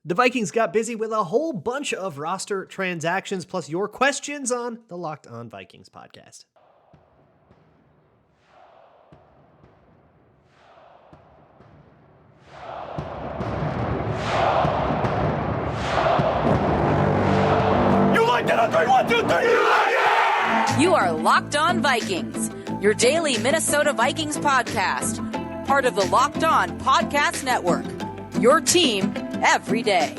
The Vikings got busy with a whole bunch of roster transactions, plus your questions on the Locked On Vikings podcast. You like that on 3, 1, 2, 3, you like it! You are Locked On Vikings, your daily Minnesota Vikings podcast, part of the Locked On Podcast Network, your team every day.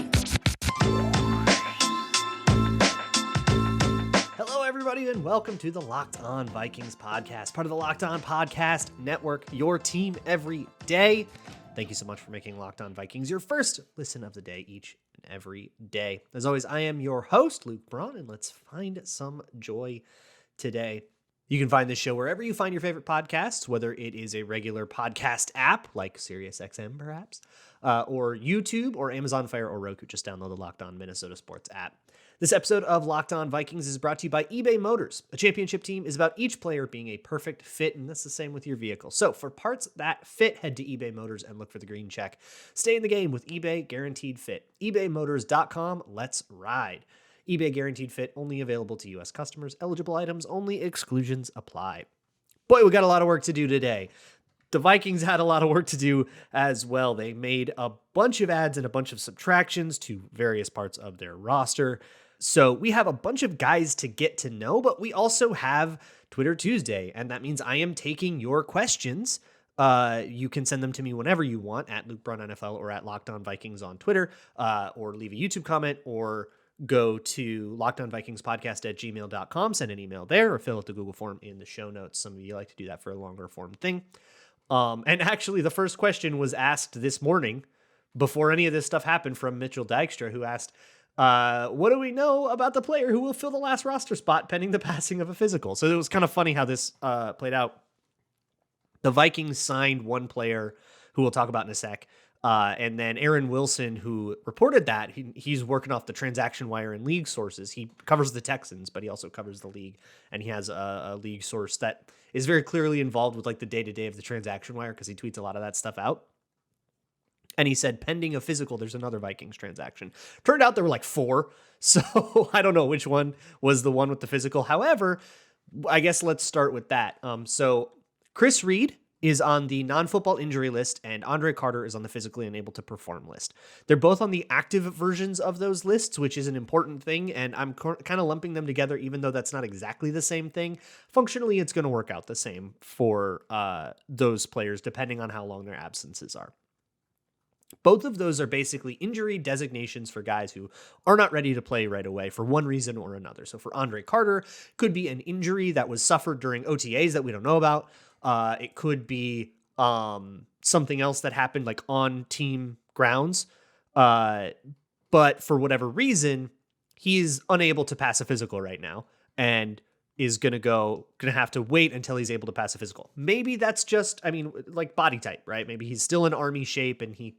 Hello, everybody, and welcome to the Locked On Vikings podcast, part of the Locked On Podcast Network, your team every day. Thank you so much for making Locked On Vikings your first listen of the day each and every day. As always, I am your host, Luke Braun, and let's find some joy today. You can find this show wherever you find your favorite podcasts, whether it is a regular podcast app like SiriusXM, perhaps, or YouTube or Amazon Fire or Roku. Just download the Locked On Minnesota Sports app. This episode of Locked On Vikings is brought to you by eBay Motors. A championship team is about each player being a perfect fit, and that's the same with your vehicle. So for parts that fit, head to eBay Motors and look for the green check. Stay in the game with eBay Guaranteed Fit. ebaymotors.com. Let's ride. eBay Guaranteed Fit, only available to U.S. customers. Eligible items only. Exclusions apply. Boy, we got a lot of work to do today. The Vikings had a lot of work to do as well. They made a bunch of adds and a bunch of subtractions to various parts of their roster. So we have a bunch of guys to get to know, but we also have Twitter Tuesday, and that means I am taking your questions. You can send them to me whenever you want at Luke Braun NFL or at Locked On Vikings on Twitter, or leave a YouTube comment, or go to lockedonvikingspodcast@gmail.com, send an email there, or fill out the Google form in the show notes. Some of you like to do that for a longer form thing. And actually, the first question was asked this morning before any of this stuff happened from Mitchell Dykstra, who asked, what do we know about the player who will fill the last roster spot pending the passing of a physical? So it was kind of funny how this played out. The Vikings signed one player who we'll talk about in a sec. And then Aaron Wilson, who reported that he's working off the transaction wire and league sources. He covers the Texans, but he also covers the league. And he has a league source that is very clearly involved with like the day-to-day of the transaction wire, because he tweets a lot of that stuff out. And he said, pending a physical, there's another Vikings transaction. Turned out there were like 4. So I don't know which one was the one with the physical. However, I guess let's start with that. So Chris Reed is on the non-football injury list, and Andre Carter is on the physically unable to perform list. They're both on the active versions of those lists, which is an important thing, and I'm kind of lumping them together, even though that's not exactly the same thing. Functionally, it's going to work out the same for those players, depending on how long their absences are. Both of those are basically injury designations for guys who are not ready to play right away for one reason or another. So for Andre Carter, could be an injury that was suffered during OTAs that we don't know about. It could be something else that happened like on team grounds. But for whatever reason, he's unable to pass a physical right now and is gonna have to wait until he's able to pass a physical. Maybe that's just, like body type, right? Maybe he's still in army shape and he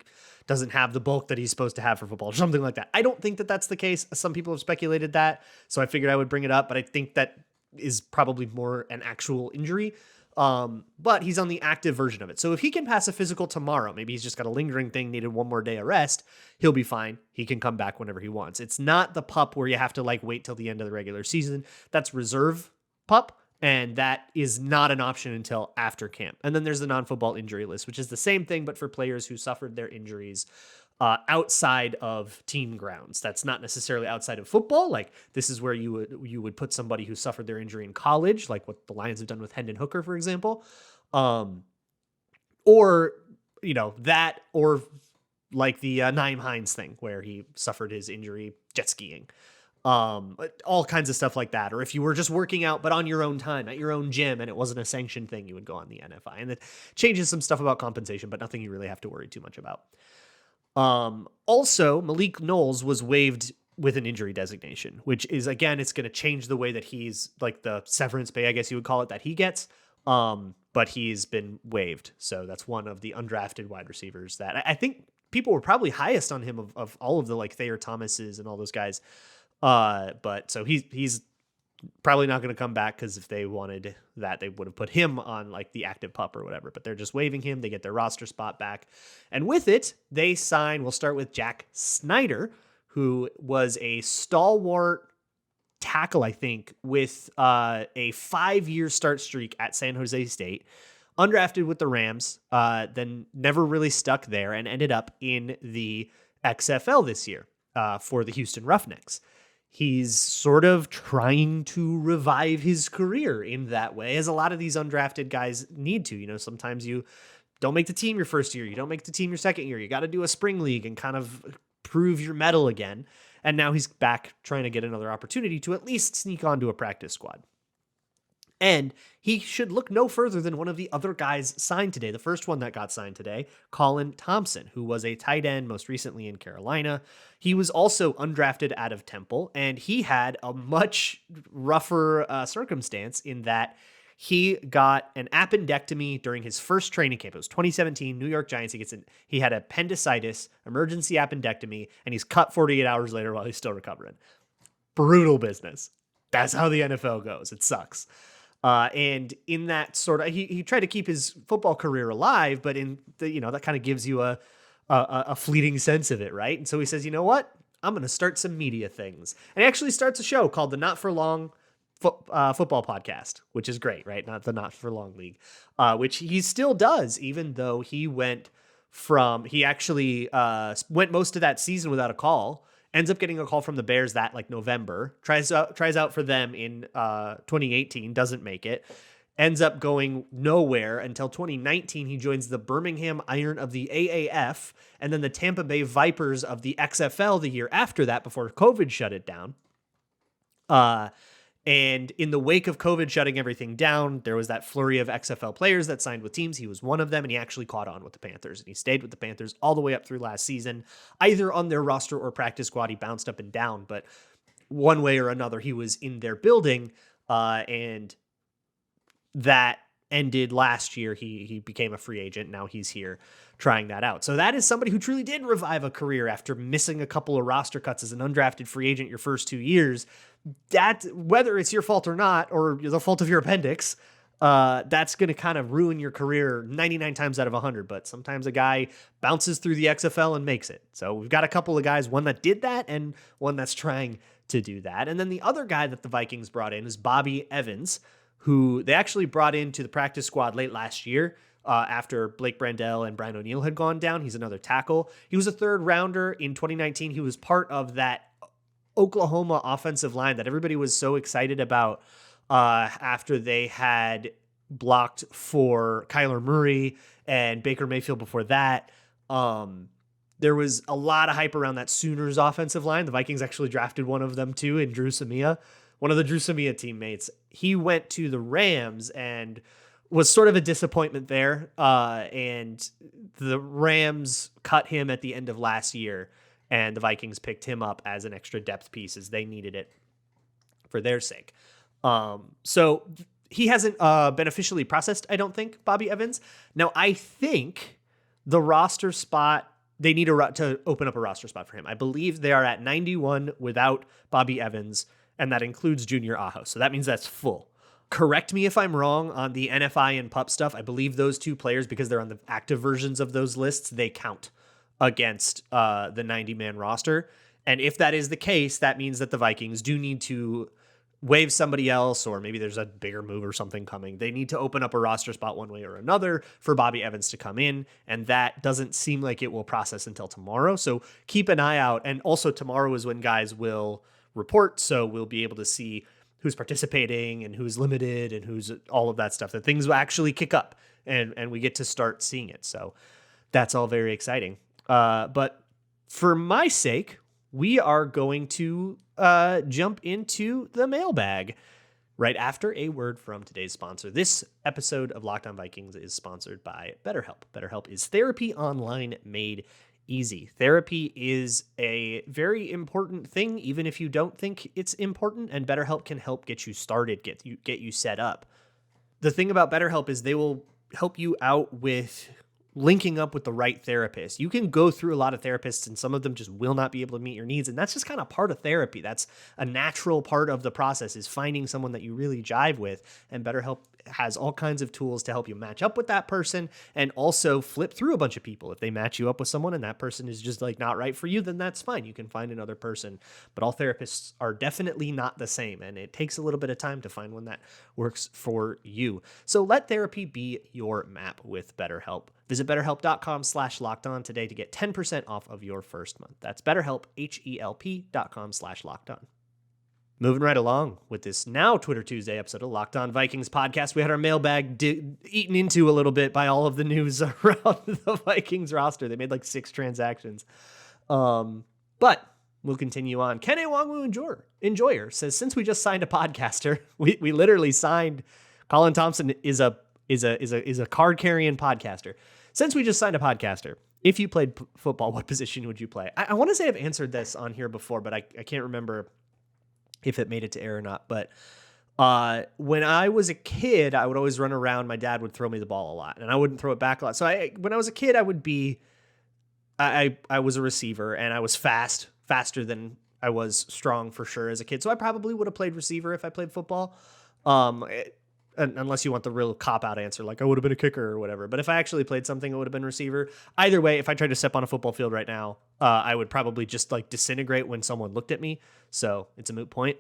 doesn't have the bulk that he's supposed to have for football or something like that. I don't think that that's the case. Some people have speculated that, so I figured I would bring it up, but I think that is probably more an actual injury. But he's on the active version of it. So if he can pass a physical tomorrow, maybe he's just got a lingering thing, needed one more day of rest, he'll be fine. He can come back whenever he wants. It's not the pup where you have to like wait till the end of the regular season. That's reserve pup, and that is not an option until after camp. And then there's the non-football injury list, which is the same thing, but for players who suffered their injuries outside of team grounds. That's not necessarily outside of football. Like this is where you would put somebody who suffered their injury in college, like what the Lions have done with Hendon Hooker, for example. Or that, or like the Naeem Hines thing where he suffered his injury jet skiing. All kinds of stuff like that. Or if you were just working out, but on your own time at your own gym and it wasn't a sanctioned thing, you would go on the NFI. And it changes some stuff about compensation, but nothing you really have to worry too much about. Also, Malik Knowles was waived with an injury designation, which is, again, it's going to change the way that he's like the severance pay, I guess you would call it, that he gets. But he's been waived. So that's one of the undrafted wide receivers that I think people were probably highest on him of all of the like Thayer Thomases and all those guys. But so he's Probably not going to come back because if they wanted that, they would have put him on like the active pup or whatever. But they're just waiving him. They get their roster spot back. And with it, they sign, we'll start with Jack Snyder, who was a stalwart tackle, I think, with a 5-year start streak at San Jose State. Undrafted with the Rams, then never really stuck there and ended up in the XFL this year for the Houston Roughnecks. He's sort of trying to revive his career in that way, as a lot of these undrafted guys need to. You know, sometimes you don't make the team your first year. You don't make the team your second year. You got to do a spring league and kind of prove your mettle again. And now he's back trying to get another opportunity to at least sneak onto a practice squad. And he should look no further than one of the other guys signed today. The first one that got signed today, Colin Thompson, who was a tight end most recently in Carolina. He was also undrafted out of Temple, and he had a much rougher circumstance in that he got an appendectomy during his first training camp. It was 2017, New York Giants. He had appendicitis, emergency appendectomy, and he's cut 48 hours later while he's still recovering. Brutal business. That's how the NFL goes. It sucks. And in that sort of, he tried to keep his football career alive, but in the, that kind of gives you a fleeting sense of it, right? And so he says, you know what? I'm going to start some media things. And he actually starts a show called the Not For Long Football Podcast, which is great, right? Not the Not For Long League, which he still does, even though he actually went most of that season without a call. Ends up getting a call from the Bears that like November, tries out for them in 2018, doesn't make it, ends up going nowhere until 2019. He joins the Birmingham Iron of the AAF and then the Tampa Bay Vipers of the XFL the year after that before COVID shut it down. And in the wake of COVID shutting everything down, there was that flurry of XFL players that signed with teams. He was one of them, and he actually caught on with the Panthers. And he stayed with the Panthers all the way up through last season, either on their roster or practice squad. He bounced up and down, but one way or another, he was in their building. And that ended last year. He became a free agent. Now he's here trying that out. So that is somebody who truly did revive a career after missing a couple of roster cuts as an undrafted free agent your first 2 years. That, whether it's your fault or not, or the fault of your appendix, that's going to kind of ruin your career 99 times out of 100. But sometimes a guy bounces through the XFL and makes it. So we've got a couple of guys, one that did that and one that's trying to do that. And then the other guy that the Vikings brought in is Bobby Evans, who they actually brought into the practice squad late last year after Blake Brandel and Brian O'Neill had gone down. He's another tackle. He was a third rounder in 2019. He was part of that Oklahoma offensive line that everybody was so excited about after they had blocked for Kyler Murray and Baker Mayfield before that. There was a lot of hype around that Sooners offensive line. The Vikings actually drafted one of them too in Drew Samia, one of the Drew Samia teammates. He went to the Rams and was sort of a disappointment there. And the Rams cut him at the end of last year. And the Vikings picked him up as an extra depth piece as they needed it for their sake. So he hasn't been officially processed, I don't think, Bobby Evans. Now, I think the roster spot, they need to open up a roster spot for him. I believe they are at 91 without Bobby Evans, and that includes Junior Aho. So that means that's full. Correct me if I'm wrong on the NFI and PUP stuff. I believe those two players, because they're on the active versions of those lists, they count against the 90-man roster. And if that is the case, that means that the Vikings do need to waive somebody else, or maybe there's a bigger move or something coming. They need to open up a roster spot one way or another for Bobby Evans to come in, and that doesn't seem like it will process until tomorrow. So keep an eye out. And also tomorrow is when guys will report, so we'll be able to see who's participating and who's limited and who's all of that stuff. That things will actually kick up, and we get to start seeing it. So that's all very exciting. But for my sake, we are going to jump into the mailbag right after a word from today's sponsor. This episode of Locked On Vikings is sponsored by BetterHelp. BetterHelp is therapy online made easy. Therapy is a very important thing, even if you don't think it's important, and BetterHelp can help get you started, get you set up. The thing about BetterHelp is they will help you out with linking up with the right therapist. You can go through a lot of therapists and some of them just will not be able to meet your needs. And that's just kind of part of therapy. That's a natural part of the process, is finding someone that you really jive with. And BetterHelp has all kinds of tools to help you match up with that person and also flip through a bunch of people. If they match you up with someone and that person is just like not right for you, then that's fine. You can find another person. But all therapists are definitely not the same. And it takes a little bit of time to find one that works for you. So let therapy be your map with BetterHelp. Visit BetterHelp.com/lockedon today to get 10% off of your first month. That's BetterHelp, HELP.com/lockedon. Moving right along with this now Twitter Tuesday episode of Locked On Vikings podcast. We had our mailbag eaten into a little bit by all of the news around the Vikings roster. They made like 6 transactions. But we'll continue on. Ken Wongwu Enjoyer says, since we just signed a podcaster, we literally signed Colin Thompson is a card carrying podcaster. Since we just signed a podcaster, if you played football, what position would you play? I want to say I've answered this on here before, but I can't remember if it made it to air or not. But when I was a kid, I would always run around. My dad would throw me the ball a lot, and I wouldn't throw it back a lot. So when I was a kid, I was a receiver, and I was faster than I was strong for sure as a kid. So I probably would have played receiver if I played football. Unless you want the real cop-out answer, like I would have been a kicker or whatever. But if I actually played something, it would have been receiver. Either way, if I tried to step on a football field right now, I would probably just like disintegrate when someone looked at me. So it's a moot point.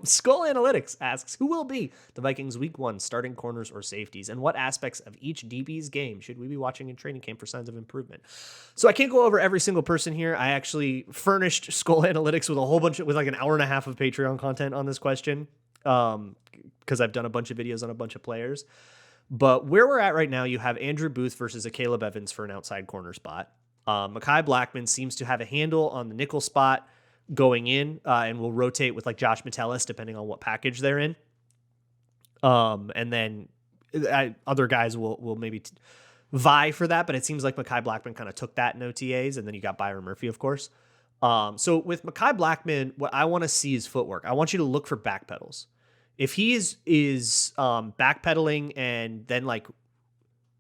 Skull Analytics asks, who will be the Vikings week 1 starting corners or safeties, and what aspects of each DB's game should we be watching in training camp for signs of improvement? So I can't go over every single person here. I actually furnished Skull Analytics with with like an hour and a half of Patreon content on this question. Because I've done a bunch of videos on a bunch of players. But where we're at right now, you have Andrew Booth versus a Caleb Evans for an outside corner spot. Mekhi Blackmon seems to have a handle on the nickel spot going in, and will rotate with like Josh Metellus depending on what package they're in. And then other guys will maybe vie for that, but it seems like Mekhi Blackmon kind of took that in OTAs, and then you got Byron Murphy, of course. So with Mekhi Blackmon, what I want to see is footwork. I want you to look for back pedals. If he is backpedaling and then like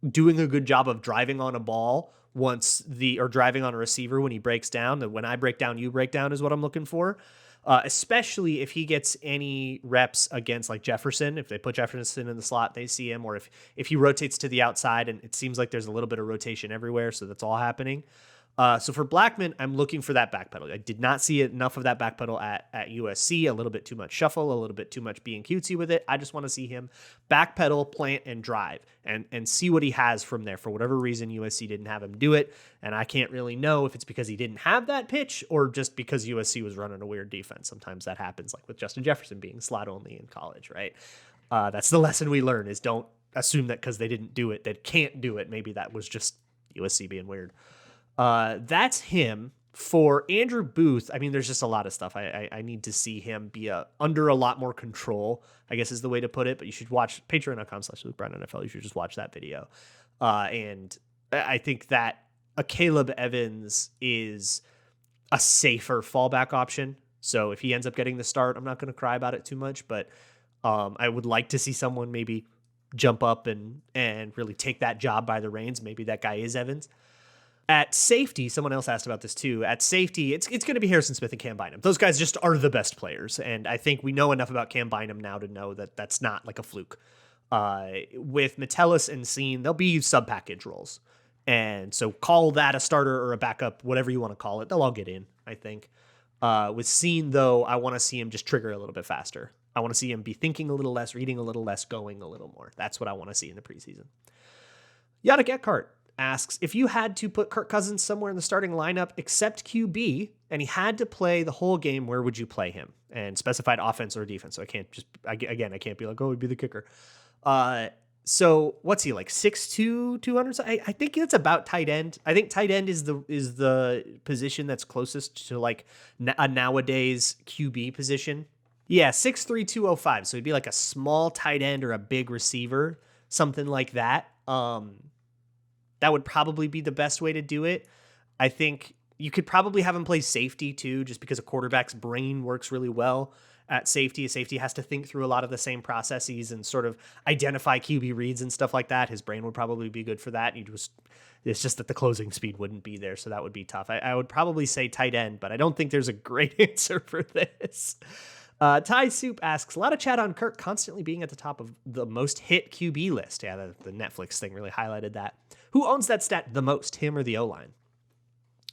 doing a good job of driving on a ball or driving on a receiver when he breaks down, that when I break down, you break down is what I'm looking for. Especially if he gets any reps against like Jefferson, if they put Jefferson in the slot, they see him, or if he rotates to the outside, and it seems like there's a little bit of rotation everywhere. So that's all happening. So for Blackmon, I'm looking for that backpedal. I did not see enough of that backpedal at USC. A little bit too much shuffle, a little bit too much being cutesy with it. I just want to see him backpedal, plant, and drive, and see what he has from there. For whatever reason, USC didn't have him do it, and I can't really know if it's because he didn't have that pitch or just because USC was running a weird defense. Sometimes that happens, like with Justin Jefferson being slot only in college, right? That's the lesson we learn, is don't assume that because they didn't do it, they can't do it. Maybe that was just USC being weird. That's him. For Andrew Booth, I mean, there's just a lot of stuff. I need to see him be under a lot more control, I guess is the way to put it. But you should watch patreon.com/LukeBrownNFL. You should just watch that video. And I think that a Caleb Evans is a safer fallback option. So if he ends up getting the start, I'm not going to cry about it too much. But I would like to see someone maybe jump up and really take that job by the reins. Maybe that guy is Evans. At safety, someone else asked about this too. At safety, it's going to be Harrison Smith and Cam Bynum. Those guys just are the best players. And I think we know enough about Cam Bynum now to know that that's not like a fluke. With Metellus and Scene, they'll be sub-package roles. And so call that a starter or a backup, whatever you want to call it. They'll all get in, I think. With Scene, though, I want to see him just trigger a little bit faster. I want to see him be thinking a little less, reading a little less, going a little more. That's what I want to see in the preseason. Yannick Eckhart asks, if you had to put Kirk Cousins somewhere in the starting lineup except QB, and he had to play the whole game, where would you play him? And specified offense or defense. So I can't be like, oh, he'd be the kicker. So what's he like, 6'2", 200? I think it's about tight end. I think tight end is the position that's closest to like a nowadays QB position. Yeah, 6'3", 205. So he'd be like a small tight end or a big receiver, something like that. That would probably be the best way to do it. I think you could probably have him play safety too, just because a quarterback's brain works really well at safety. A safety has to think through a lot of the same processes and sort of identify QB reads and stuff like that. His brain would probably be good for that. It's just that the closing speed wouldn't be there, so that would be tough. I would probably say tight end, but I don't think there's a great answer for this. Thai Soup asks, a lot of chat on Kirk constantly being at the top of the most hit QB list. Yeah, the Netflix thing really highlighted that. Who owns that stat the most, him or the O-line?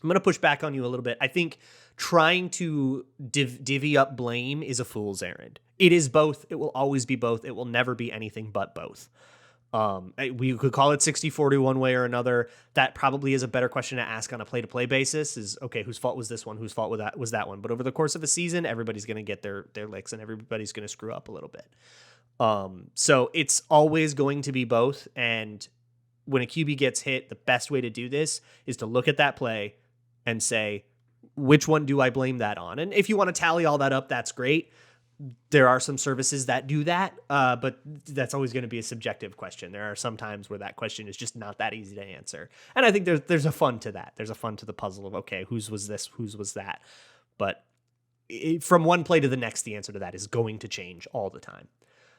I'm going to push back on you a little bit. I think trying to divvy up blame is a fool's errand. It is both. It will always be both. It will never be anything but both. We could call it 60-40 one way or another. That probably is a better question to ask on a play-to-play basis is, okay, whose fault was this one? Whose fault was that one? But over the course of a season, everybody's going to get their licks and everybody's going to screw up a little bit. So it's always going to be both. And when a QB gets hit, the best way to do this is to look at that play and say, which one do I blame that on? And if you want to tally all that up, that's great. There are some services that do that, but that's always going to be a subjective question. There are some times where that question is just not that easy to answer. And I think there's a fun to that. There's a fun to the puzzle of, okay, whose was this? Whose was that? But from one play to the next, the answer to that is going to change all the time.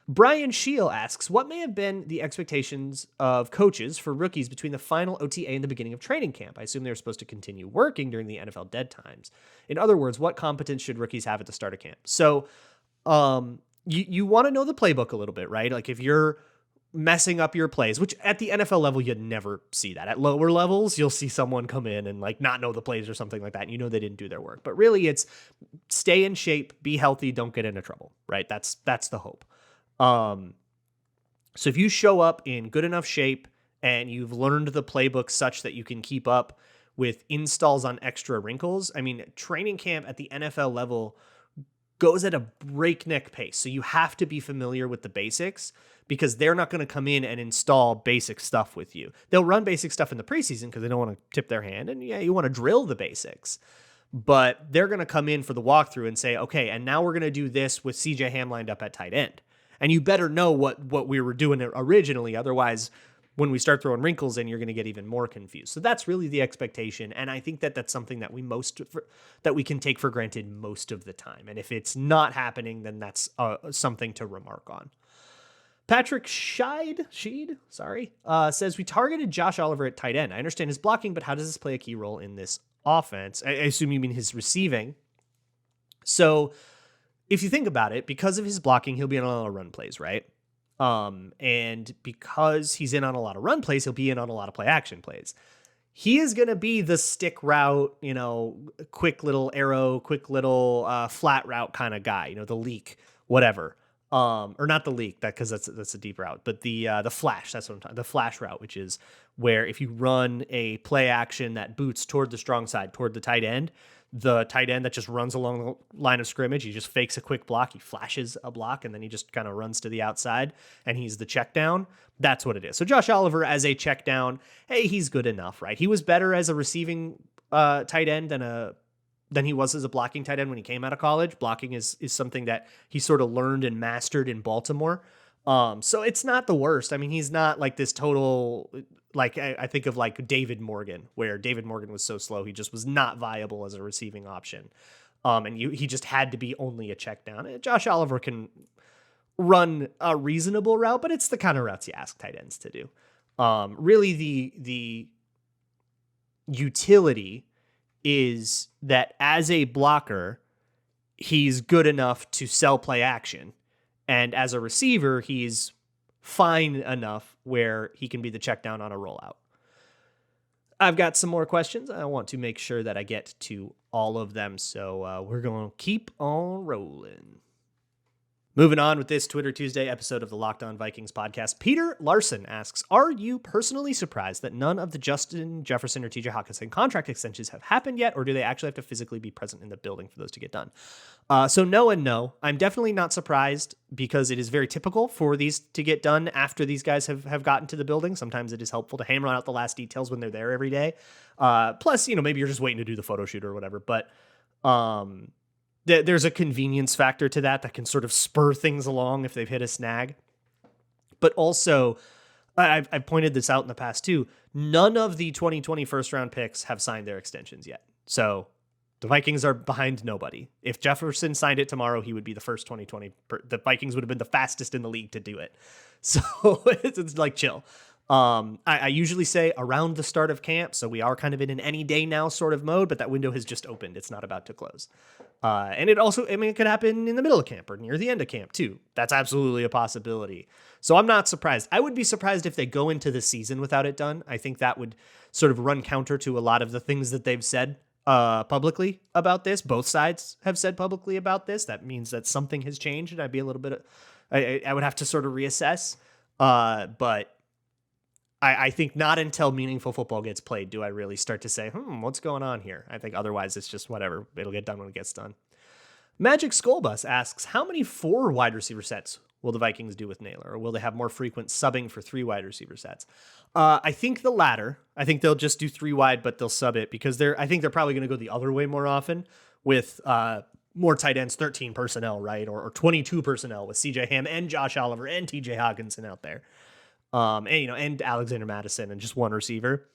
Brian Scheel asks, what may have been the expectations of coaches for rookies between the final OTA and the beginning of training camp? I assume they were supposed to continue working during the NFL dead times. In other words, what competence should rookies have at the start of camp? So you want to know the playbook a little bit, right? Like if you're messing up your plays, which at the NFL level, you'd never see that. At lower levels, you'll see someone come in and like not know the plays or something like that. And you know they didn't do their work. But really, it's stay in shape, be healthy, don't get into trouble, right? That's the hope. So if you show up in good enough shape and you've learned the playbook such that you can keep up with installs on extra wrinkles, I mean, training camp at the NFL level goes at a breakneck pace. So you have to be familiar with the basics because they're not going to come in and install basic stuff with you. They'll run basic stuff in the preseason because they don't want to tip their hand. And yeah, you want to drill the basics. But they're going to come in for the walkthrough and say, okay, and now we're going to do this with CJ Ham lined up at tight end. And you better know what we were doing originally. Otherwise, when we start throwing wrinkles in, you're going to get even more confused. So that's really the expectation. And I think that that's something that we can take for granted most of the time. And if it's not happening, then that's something to remark on. Patrick Scheid says, we targeted Josh Oliver at tight end. I understand his blocking, but how does this play a key role in this offense? I assume you mean his receiving. So if you think about it, because of his blocking, he'll be in on a lot of run plays, right? And because he's in on a lot of run plays, he'll be in on a lot of play action plays. He is going to be the stick route, quick little arrow, quick little flat route kind of guy, the leak, whatever. Or not the leak, because that's a deep route, but the flash, that's what I'm talking. The flash route, which is where if you run a play action that boots toward the strong side, toward the tight end that just runs along the line of scrimmage, he just fakes a quick block, he flashes a block, and then he just kind of runs to the outside, and he's the check down. That's what it is. So Josh Oliver as a check down, hey, he's good enough, right? He was better as a receiving tight end than he was as a blocking tight end when he came out of college. Blocking is something that he sort of learned and mastered in Baltimore. So it's not the worst. I mean, he's not like this total, like I think of like David Morgan, where David Morgan was so slow, he just was not viable as a receiving option. And he just had to be only a check down. Josh Oliver can run a reasonable route, but it's the kind of routes you ask tight ends to do. Really the utility is that as a blocker, he's good enough to sell play action. And as a receiver, he's fine enough where he can be the check down on a rollout. I've got some more questions. I want to make sure that I get to all of them. So we're going to keep on rolling. Moving on with this Twitter Tuesday episode of the Locked On Vikings podcast, Peter Larson asks, are you personally surprised that none of the Justin Jefferson or TJ Hawkinson contract extensions have happened yet, or do they actually have to physically be present in the building for those to get done? So no and no. I'm definitely not surprised because it is very typical for these to get done after these guys have gotten to the building. Sometimes it is helpful to hammer out the last details when they're there every day. Plus, maybe you're just waiting to do the photo shoot or whatever, but there's a convenience factor to that can sort of spur things along if they've hit a snag. But also, I've pointed this out in the past too, none of the 2020 first round picks have signed their extensions yet. So The Vikings are behind nobody. If Jefferson signed it tomorrow, he would be the first 2020. The Vikings would have been the fastest in the league to do it. So it's like chill. I usually say around the start of camp, so we are kind of in an any day now sort of mode, but that window has just opened. It's not about to close. And it also, I mean, it could happen in the middle of camp or near the end of camp too. That's absolutely a possibility. So I'm not surprised. I would be surprised if they go into the season without it done. I think that would sort of run counter to a lot of the things that they've said publicly about this. Both sides have said publicly about this. That means that something has changed, and I'd be a little bit, I would have to sort of reassess. But I think not until meaningful football gets played do I really start to say, what's going on here? I think otherwise it's just whatever. It'll get done when it gets done. Magic Skullbus asks, how many 4 wide receiver sets will the Vikings do with Naylor? Or will they have more frequent subbing for 3 wide receiver sets? I think the latter. I think they'll just do 3 wide, but they'll sub it because I think they're probably going to go the other way more often with more tight ends, 13 personnel, right? Or 22 personnel with CJ Ham and Josh Oliver and TJ Hawkinson out there. And Alexander Madison and just one receiver.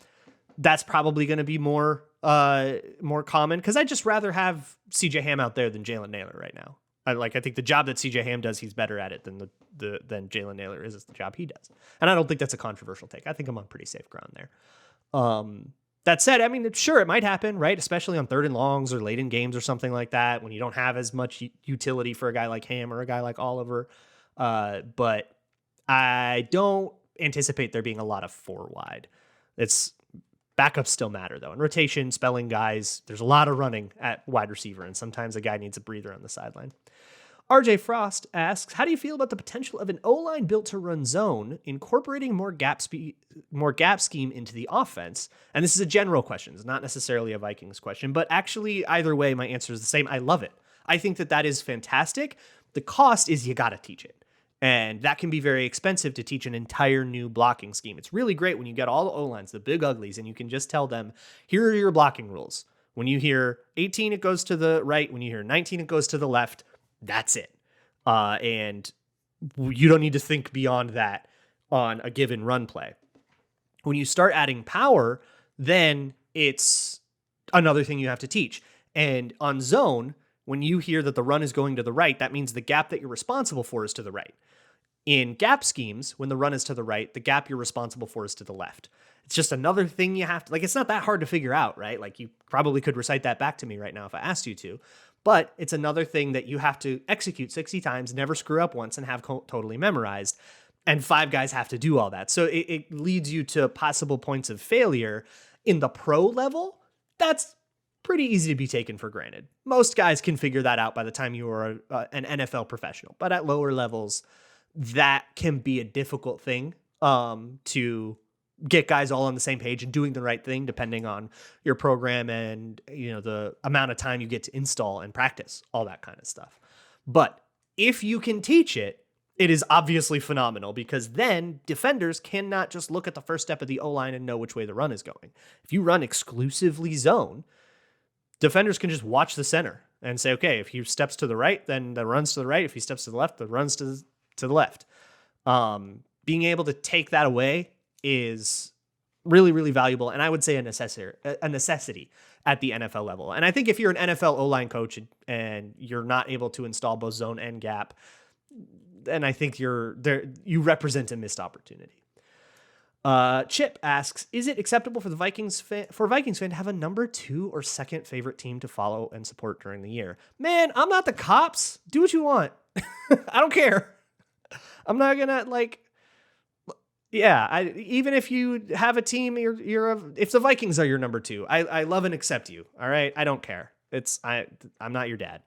That's probably going to be more common because I'd just rather have CJ Ham out there than Jalen Naylor right now. I think the job that CJ Ham does, he's better at it than than Jalen Naylor is the job he does. And I don't think that's a controversial take. I think I'm on pretty safe ground there. That said, I mean, sure, it might happen, right? Especially on 3rd and longs or late in games or something like that when you don't have as much utility for a guy like Ham or a guy like Oliver. But I don't anticipate there being a lot of 4 wide. Backups still matter though. And rotation, spelling guys, there's a lot of running at wide receiver. And sometimes a guy needs a breather on the sideline. RJ Frost asks, how do you feel about the potential of an O-line built to run zone, incorporating more gap scheme into the offense? And this is a general question. It's not necessarily a Vikings question, but actually either way, my answer is the same. I love it. I think that is fantastic. The cost is you got to teach it. And that can be very expensive to teach an entire new blocking scheme. It's really great when you get all the O-lines, the big uglies, and you can just tell them, here are your blocking rules. When you hear 18, it goes to the right. When you hear 19, it goes to the left. That's it. And you don't need to think beyond that on a given run play. When you start adding power, then it's another thing you have to teach. And on zone, when you hear that the run is going to the right, that means the gap that you're responsible for is to the right. In gap schemes, when the run is to the right, the gap you're responsible for is to the left. It's just another thing you have to, it's not that hard to figure out, right? Like you probably could recite that back to me right now if I asked you to, but it's another thing that you have to execute 60 times, never screw up once, and have totally memorized. And 5 guys have to do all that. So it leads you to possible points of failure. In the pro level, that's pretty easy to be taken for granted. Most guys can figure that out by the time you are an NFL professional. But at lower levels, that can be a difficult thing to get guys all on the same page and doing the right thing, depending on your program and the amount of time you get to install and practice, all that kind of stuff. But if you can teach it, it is obviously phenomenal because then defenders cannot just look at the first step of the O-line and know which way the run is going. If you run exclusively zone, defenders can just watch the center and say, okay, if he steps to the right, then the run's to the right. If he steps to the left, the run's to the left. Being able to take that away is really, really valuable. And I would say a necessity at the NFL level. And I think if you're an NFL O-line coach and you're not able to install both zone and gap, then I think you represent a missed opportunity. Chip asks, is it acceptable for Vikings fan to have a number 2 or second favorite team to follow and support during the year? Man, I'm not the cops. Do what you want. I don't care. I'm not gonna even if you have a team, if the Vikings are your number 2, I love and accept you. All right. I don't care. I'm not your dad.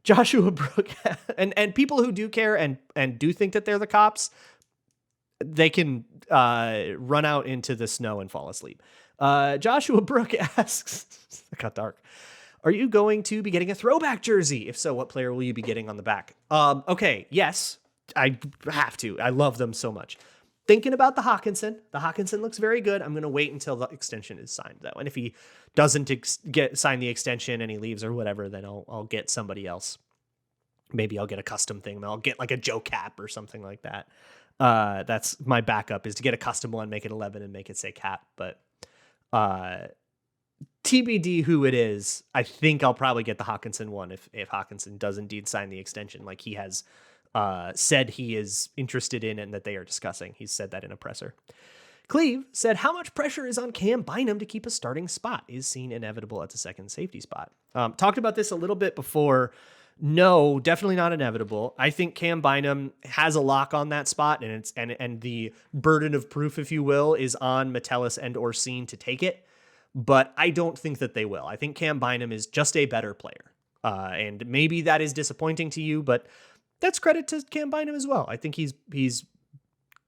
Joshua Brook and people who do care and do think that they're the cops, they can run out into the snow and fall asleep. Joshua Brook asks, it got dark. Are you going to be getting a throwback jersey? If so, what player will you be getting on the back? Okay, yes, I have to. I love them so much. Thinking about the Hawkinson. The Hawkinson looks very good. I'm going to wait until the extension is signed, though. And if he doesn't sign the extension and he leaves or whatever, then I'll get somebody else. Maybe I'll get a custom thing. I'll get like a Joe Cap or something like that. That's my backup, is to get a custom one, make it 11 and make it say Cap. But TBD who it is. I think I'll probably get the Hawkinson one if Hawkinson does indeed sign the extension like he has said he is interested in and that they are discussing. He's said that in a presser. Cleve said, how much pressure is on Cam Bynum to keep a starting spot? Is seen inevitable at the second safety spot? Talked about this a little bit before. No, definitely not inevitable. I think Cam Bynum has a lock on that spot, and it's and the burden of proof, if you will, is on Metellus and Orsine to take it. But I don't think that they will. I think Cam Bynum is just a better player. And maybe that is disappointing to you, but that's credit to Cam Bynum as well. I think he's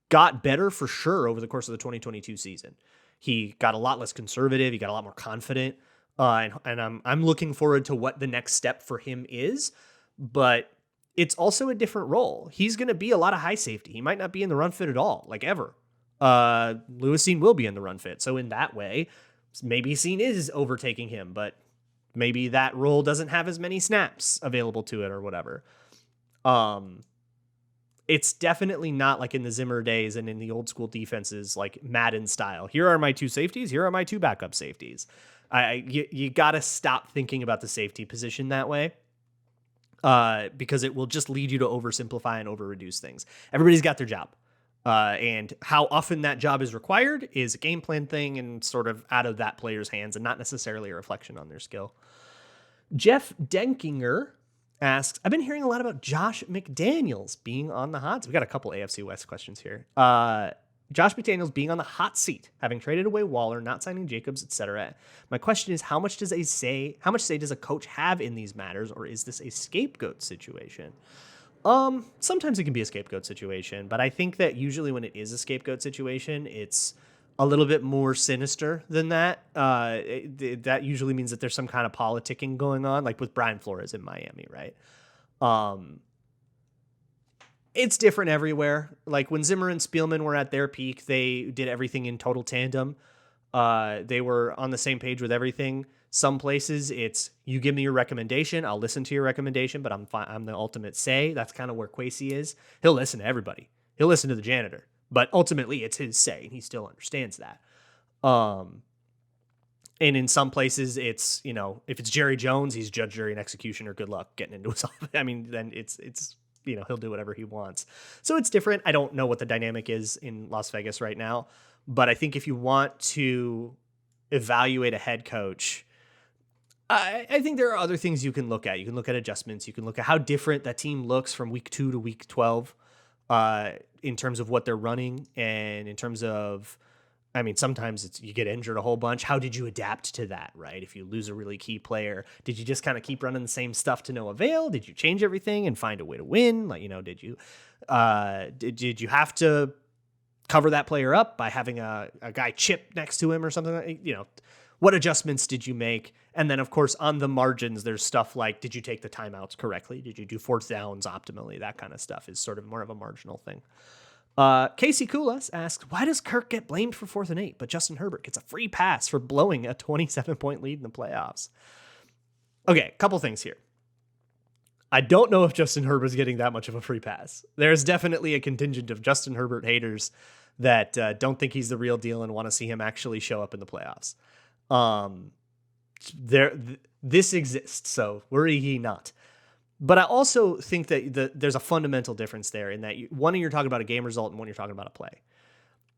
got better for sure over the course of the 2022 season. He got a lot less conservative. He got a lot more confident. And I'm looking forward to what the next step for him is, but it's also a different role. He's going to be a lot of high safety. He might not be in the run fit at all, like ever. Lewisine will be in the run fit. So in that way, maybe Scene is overtaking him, but maybe that role doesn't have as many snaps available to it or whatever. It's definitely not like in the Zimmer days and in the old school defenses, like Madden style. Here are my two safeties. Here are my two backup safeties. You got to stop thinking about the safety position that way because it will just lead you to oversimplify and over-reduce things. Everybody's got their job. And how often that job is required is a game plan thing and sort of out of that player's hands and not necessarily a reflection on their skill. Jeff Denkinger asks, I've been hearing a lot about Josh McDaniels being on the hot seat. We got a couple AFC West questions here. Josh McDaniels being on the hot seat, having traded away Waller, not signing Jacobs, etc. My question is, how much say does a coach have in these matters, or is this a scapegoat situation? Sometimes it can be a scapegoat situation, but I think that usually when it is a scapegoat situation, it's a little bit more sinister than that. That usually means that there's some kind of politicking going on, like with Brian Flores in Miami, right? It's different everywhere. Like when Zimmer and Spielman were at their peak, they did everything in total tandem. They were on the same page with everything. Some places it's, you give me your recommendation, I'll listen to your recommendation, but I'm the ultimate say. That's kind of where Kwesi is. He'll listen to everybody. He'll listen to the janitor, but ultimately it's his say, and he still understands that. And in some places it's, if it's Jerry Jones, he's judge, jury, and executioner. Good luck getting into his office. I mean, then it's he'll do whatever he wants. So it's different. I don't know what the dynamic is in Las Vegas right now, but I think if you want to evaluate a head coach, I think there are other things you can look at. You can look at adjustments. You can look at how different that team looks from week 2 to week 12 in terms of what they're running and in terms of, sometimes you get injured a whole bunch. How did you adapt to that, right? If you lose a really key player, did you just kind of keep running the same stuff to no avail? Did you change everything and find a way to win? Did you have to cover that player up by having a guy chip next to him or something? What adjustments did you make? And then, of course, on the margins, there's stuff like, did you take the timeouts correctly? Did you do fourth downs optimally? That kind of stuff is sort of more of a marginal thing. Casey Koulas asked, why does Kirk get blamed for 4th and 8, but Justin Herbert gets a free pass for blowing a 27-point lead in the playoffs? Okay, a couple things here. I don't know if Justin Herbert's getting that much of a free pass. There's definitely a contingent of Justin Herbert haters that don't think he's the real deal and want to see him actually show up in the playoffs. This exists, so worry ye not. But I also think that there's a fundamental difference there in that one, you're talking about a game result and one, you're talking about a play.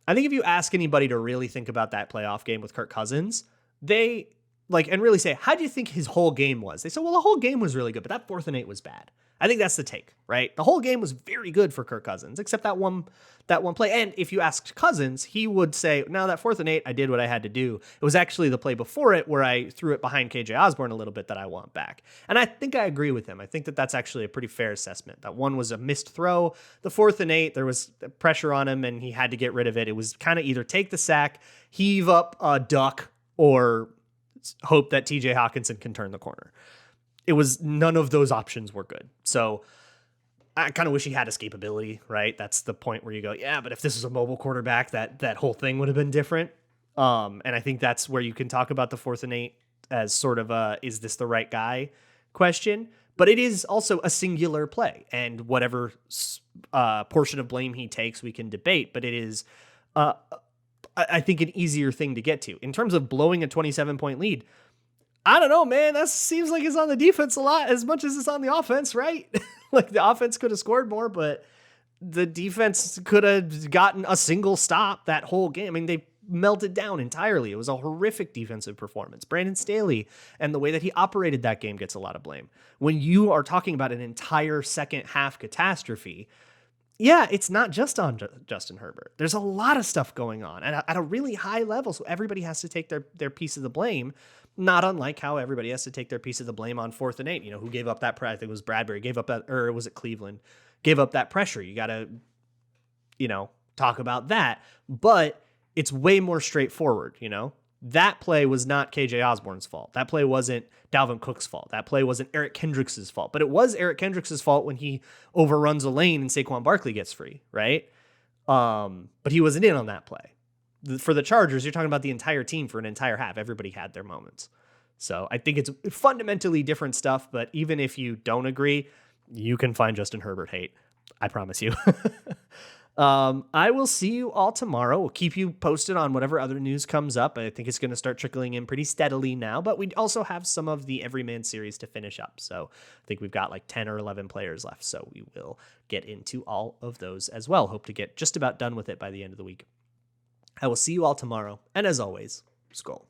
I think if you ask anybody to really think about that playoff game with Kirk Cousins, they and really say, how do you think his whole game was? They say, well, the whole game was really good, but that 4th and 8 was bad. I think that's the take, right? The whole game was very good for Kirk Cousins, except that one play. And if you asked Cousins, he would say, no, that 4th and 8, I did what I had to do. It was actually the play before it where I threw it behind KJ Osborne a little bit that I want back. And I think I agree with him. I think that that's actually a pretty fair assessment. That one was a missed throw. The 4th and 8, there was pressure on him and he had to get rid of it. It was kind of either take the sack, heave up a duck, or hope that TJ Hawkinson can turn the corner. It was none of those options were good. So I kind of wish he had escapability, right? That's the point where you go, yeah, but if this was a mobile quarterback, that whole thing would have been different. And I think that's where you can talk about the 4th and 8 as sort of a, is this the right guy question? But it is also a singular play, and whatever portion of blame he takes, we can debate, but it is, I think, an easier thing to get to. In terms of blowing a 27-point lead, I don't know, man. That seems like it's on the defense a lot as much as it's on the offense, right? Like the offense could have scored more, but the defense could have gotten a single stop that whole game. I mean, they melted down entirely. It was a horrific defensive performance. Brandon Staley and the way that he operated that game gets a lot of blame. When you are talking about an entire second half catastrophe, yeah, it's not just on Justin Herbert. There's a lot of stuff going on at a really high level, so everybody has to take their piece of the blame, not unlike how everybody has to take their piece of the blame on 4th and 8. You know, who gave up that I think it was Bradbury, gave up that, or was it Cleveland? Gave up that pressure. You got to, talk about that. But it's way more straightforward, That play was not KJ Osborne's fault. That play wasn't Dalvin Cook's fault. That play wasn't Eric Kendricks' fault. But it was Eric Kendricks' fault when he overruns a lane and Saquon Barkley gets free, right? But he wasn't in on that play. For the Chargers, you're talking about the entire team for an entire half. Everybody had their moments. So I think it's fundamentally different stuff, but even if you don't agree, you can find Justin Herbert hate. I promise you. I will see you all tomorrow. We'll keep you posted on whatever other news comes up. I think it's going to start trickling in pretty steadily now, but we also have some of the Everyman series to finish up. So I think we've got like 10 or 11 players left. So we will get into all of those as well. Hope to get just about done with it by the end of the week. I will see you all tomorrow. And as always, Skol.